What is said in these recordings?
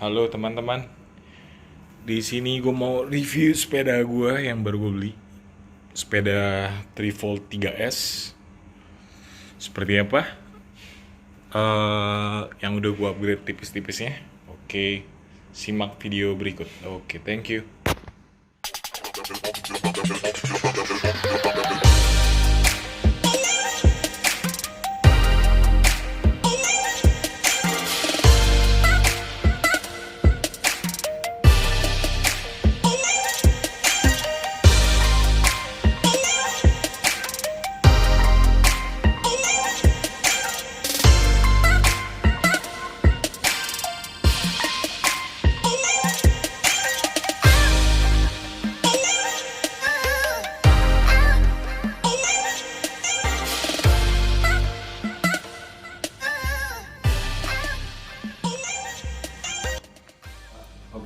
Halo teman-teman, di sini gue mau review sepeda gue yang baru gue beli, sepeda Trifold 3S. Seperti apa? Yang udah gue upgrade tipis-tipisnya. Oke, simak video berikut. Oke, thank you.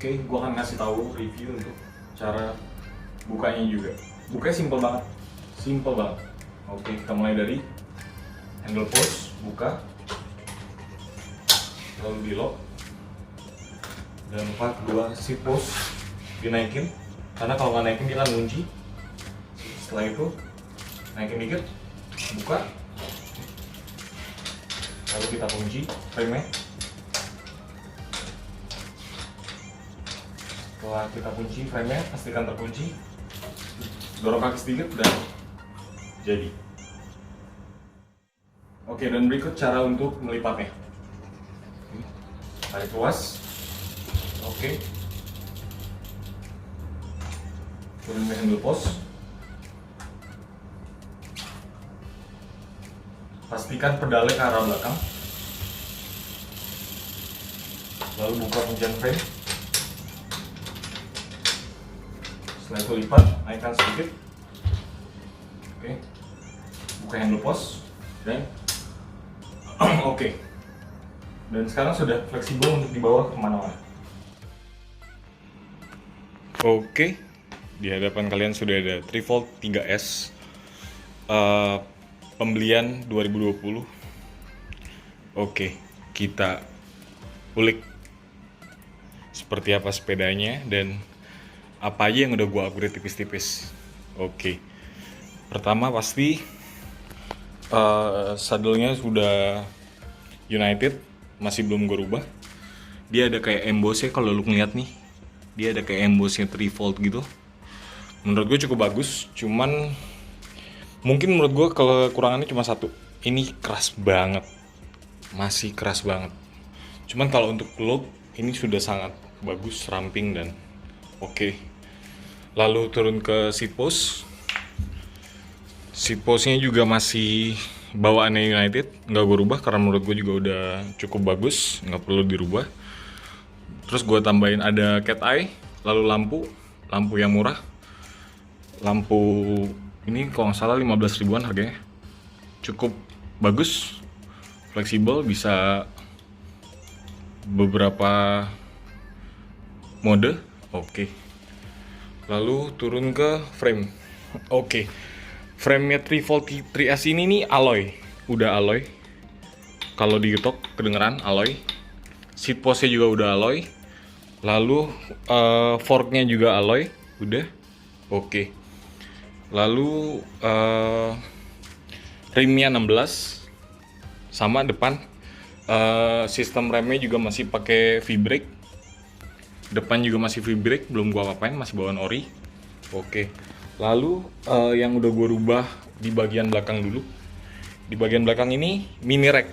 Oke, gue akan ngasih tahu review untuk cara bukanya juga. Bukanya simple banget, Oke, kita mulai dari handle push, buka, lalu di lock, dan kedua seat post dinaikin, karena kalau nggak naikin dia akan ngunci. Setelah itu naikin dikit, buka, lalu kita kunci frame-nya. Setelah kita kunci frame-nya, pastikan terkunci, dorong kaki sedikit dan jadi. Oke, dan berikut cara untuk melipatnya. Tarik luas. Oke, turun ke handle post. Pastikan pedalnya ke arah belakang. Lalu buka kuncian frame. Setelah itu lipat, naikkan sedikit. Oke, buka handle post dan oke. Dan sekarang sudah fleksibel untuk dibawa kemana-mana. Oke, di hadapan kalian sudah ada Trifold 3S, pembelian 2020. Oke, kita ulik seperti apa sepedanya dan apa aja yang udah gue upgrade tipis-tipis. Oke, pertama pasti saddle-nya sudah United, masih belum gue rubah. Dia ada kayak embossnya, kalau lu ngeliat nih, dia ada kayak embossnya Trifold gitu. Menurut gue cukup bagus, cuman mungkin menurut gue kekurangannya cuma satu. Ini keras banget, masih keras banget. Cuman kalau untuk load ini sudah sangat bagus, ramping dan oke. Lalu turun ke seat post. Seat postnya juga masih bawaannya United, nggak gue rubah karena menurut gue juga udah cukup bagus, nggak perlu dirubah. Terus gue tambahin ada cat eye, lalu lampu yang murah. Lampu ini kalau nggak salah 15 ribuan harganya. Cukup bagus, fleksibel, bisa beberapa mode. Oke. Lalu turun ke frame. Oke. Frame-nya Trifold 3S ini nih alloy. Udah alloy. Kalau digetok kedengeran alloy. Seat post-nya juga udah alloy. Lalu fork-nya juga alloy. Udah. Oke. Lalu rimnya 16. Sama depan. Sistem remnya juga masih pakai V-brake. Depan juga masih V-brake, belum gua apa-apain, masih bawaan ori. Oke. Lalu yang udah gua rubah di bagian belakang dulu. Di bagian belakang ini mini rack.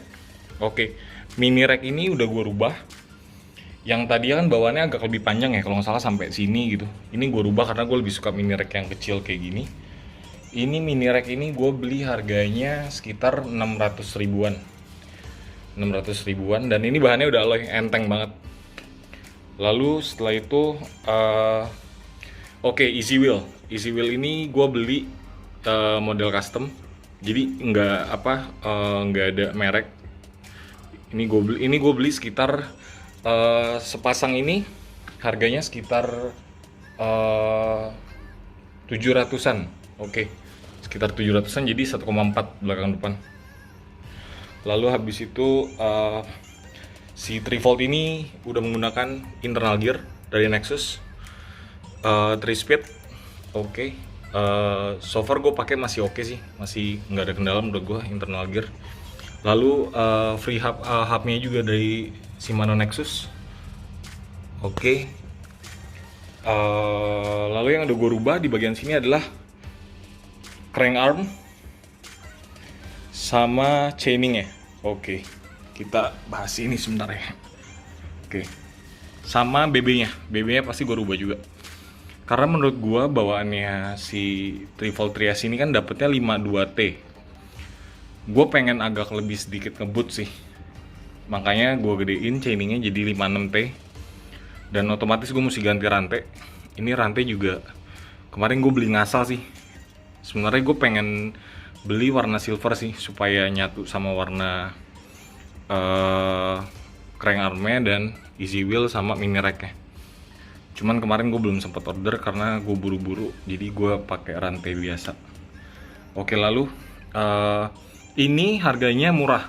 Oke. Mini rack ini udah gua rubah. Yang tadi kan bawaannya agak lebih panjang ya, kalau nggak salah sampai sini gitu. Ini gua rubah karena gua lebih suka mini rack yang kecil kayak gini. Ini mini rack ini gua beli harganya sekitar 600 ribuan. 600 ribuan dan ini bahannya udah alloy, enteng banget. Lalu setelah itu oke, easy wheel ini gue beli model custom, jadi nggak ada merek. Ini gue beli sekitar sepasang ini harganya sekitar 700-an. Oke, sekitar 700-an, jadi 1,4 belakang depan. Lalu habis itu Si 3 volt ini udah menggunakan internal gear dari Nexus, 3 speed. Oke. So far gue pakai masih oke sih, masih nggak ada kendala menurut gue internal gear. Lalu free hubnya juga dari Shimano Nexus. Oke. Lalu yang udah gue rubah di bagian sini adalah crank arm sama chaining ya. Oke, kita bahas ini sebentar ya. Oke, sama BB-nya pasti gue rubah juga. Karena menurut gue bawaannya si 3 volt Trias ini kan dapetnya 52T. Gue pengen agak lebih sedikit ngebut sih. Makanya gue gedein chainingnya jadi 56T. Dan otomatis gue mesti ganti rantai. Ini rantai juga kemarin gue beli ngasal sih. Sebenarnya gue pengen beli warna silver sih supaya nyatu sama warna crank armnya dan easy wheel sama mini racknya. Cuman kemarin gue belum sempat order karena gue buru-buru, jadi gue pakai rantai biasa. Oke, lalu ini harganya murah.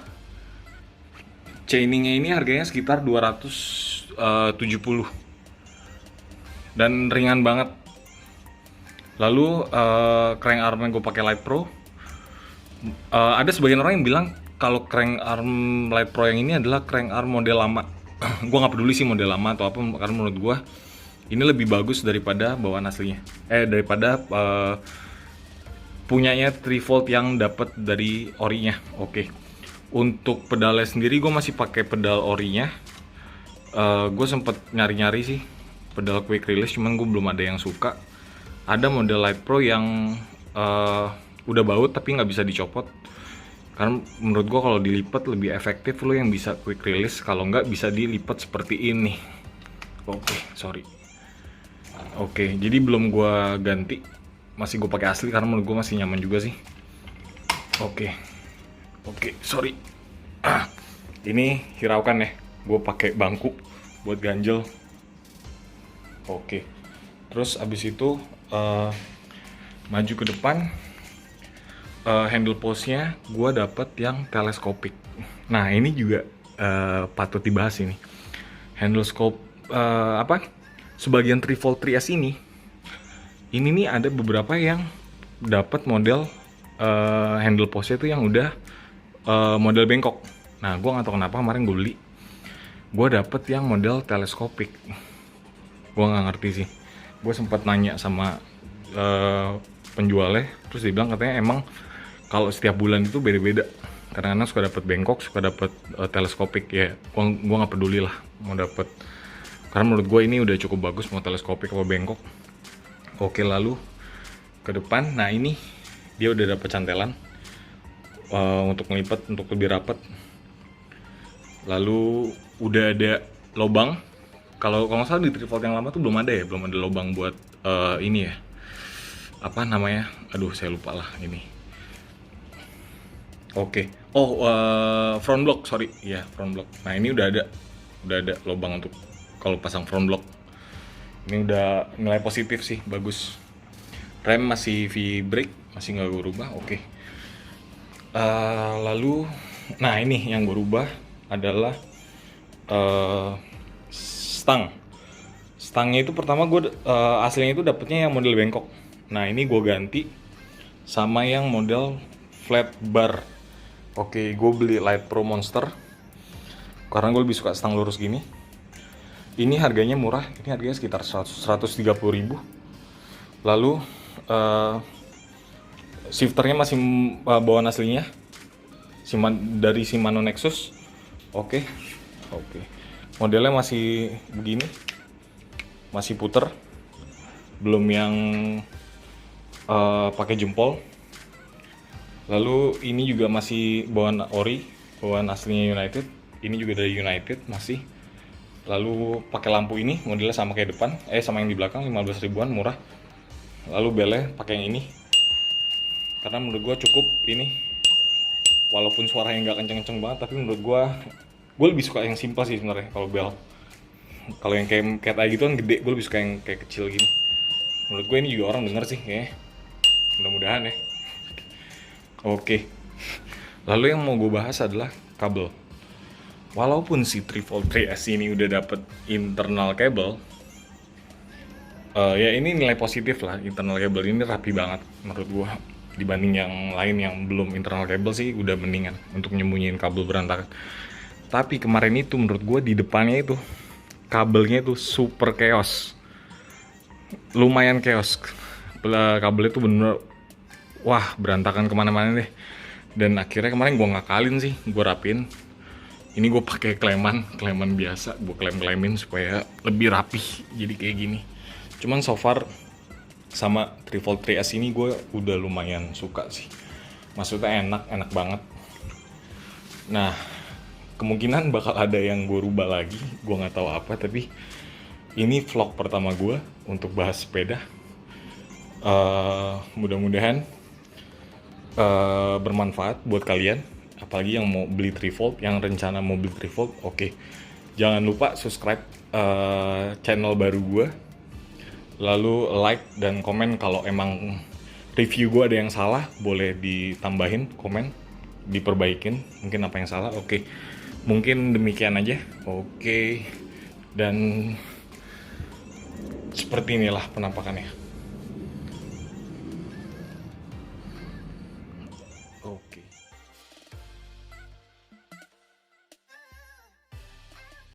Chainingnya ini harganya sekitar 270 dan ringan banget. Lalu crank armnya gue pakai Light Pro. Ada sebagian orang yang bilang kalau crank arm Light Pro yang ini adalah crank arm model lama. Gue nggak peduli sih model lama atau apa, karena menurut gue ini lebih bagus daripada bawaan aslinya. Daripada punyanya 3 volt yang dapat dari orinya. Oke. Untuk pedalnya sendiri gue masih pakai pedal orinya. Gue sempet nyari-nyari sih pedal quick release, cuman gue belum ada yang suka. Ada model Light Pro yang udah baut tapi nggak bisa dicopot. Karena menurut gue kalau dilipat lebih efektif, lo yang bisa quick release. Kalau nggak bisa dilipat seperti ini. Oke, sorry. Oke, jadi belum gue ganti, masih gue pakai asli karena menurut gue masih nyaman juga sih. Oke, sorry. Ini hiraukan ya, gue pakai bangku buat ganjel. Oke, terus abis itu maju ke depan. Handle post-nya gue dapet yang teleskopik. Nah ini juga patut dibahas ini. Handle scope sebagian 3 volt Trias ini nih ada beberapa yang dapat model handle post-nya itu yang udah model bengkok. Nah gue nggak tahu kenapa kemarin gue beli, gue dapet yang model teleskopik. Gue nggak ngerti sih. Gue sempat nanya sama penjualnya, terus dia bilang katanya emang kalau setiap bulan itu beda-beda. Kadang-kadang suka dapat bengkok, suka dapat teleskopik ya. Gua nggak peduli lah mau dapat. Karena menurut gue ini udah cukup bagus mau teleskopik atau bengkok. Oke, lalu ke depan. Nah ini dia udah dapat cantelan untuk ngelipat, untuk lebih rapat. Lalu udah ada lubang. Kalau nggak salah di 3 volt yang lama tuh belum ada lubang buat ini ya. Apa namanya? Aduh saya lupa lah ini. Oke. Front block, sorry. Iya, front block. Nah, ini udah ada lubang untuk kalau pasang front block. Ini udah nilai positif sih, bagus. Rem masih V-brake, masih nggak gue rubah. Oke. Lalu, nah ini yang gue rubah adalah stang. Stangnya itu pertama gue aslinya itu dapetnya yang model bengkok. Nah ini gue ganti sama yang model flat bar. Oke, gue beli Light Pro Monster karena gue lebih suka stang lurus gini. Ini harganya murah, ini harganya sekitar 130.000. Lalu shifternya masih bawaan aslinya dari Shimano Nexus. Oke. Modelnya masih begini, masih puter, belum yang pakai jempol. Lalu ini juga masih bawaan ori, bawaan aslinya United. Ini juga dari United masih. Lalu pakai lampu ini, modelnya sama kayak depan, sama yang di belakang, 15 ribuan, murah. Lalu belnya pakai yang ini, karena menurut gue cukup ini. Walaupun suaranya nggak kenceng-kenceng banget, tapi menurut gue lebih suka yang simpel sih sebenarnya kalau bel. Kalau yang kayak cat eye gitu kan gede, gue lebih suka yang kayak kecil gini. Menurut gue ini juga orang denger sih kayaknya. Mudah-mudahan ya. Oke. Lalu yang mau gue bahas adalah kabel. walaupun si 3V 3S ini udah dapet internal cable, ya ini nilai positif lah. Internal cable ini rapi banget menurut gua, dibanding yang lain yang belum internal cable sih udah mendingan untuk nyembunyiin kabel berantakan. Tapi kemarin itu menurut gua di depannya itu kabelnya itu super chaos, lumayan chaos. Kabel itu bener, wah berantakan kemana-mana deh. Dan akhirnya kemarin gue ngakalin sih, gue rapin. Ini gue pakai kleman biasa, gue klemin supaya lebih rapi. Jadi kayak gini. Cuman so far sama 3V 3S ini gue udah lumayan suka sih. Maksudnya enak banget. Nah, kemungkinan bakal ada yang gue rubah lagi, gue nggak tahu apa. Tapi ini vlog pertama gue untuk bahas sepeda. Mudah-mudahan bermanfaat buat kalian, apalagi yang mau beli 3V, yang rencana mau beli 3V. Oke, jangan lupa subscribe channel baru gue, lalu like dan komen. Kalau emang review gue ada yang salah, boleh ditambahin komen, diperbaikin mungkin apa yang salah. Oke, mungkin demikian aja. Oke, dan seperti inilah penampakannya.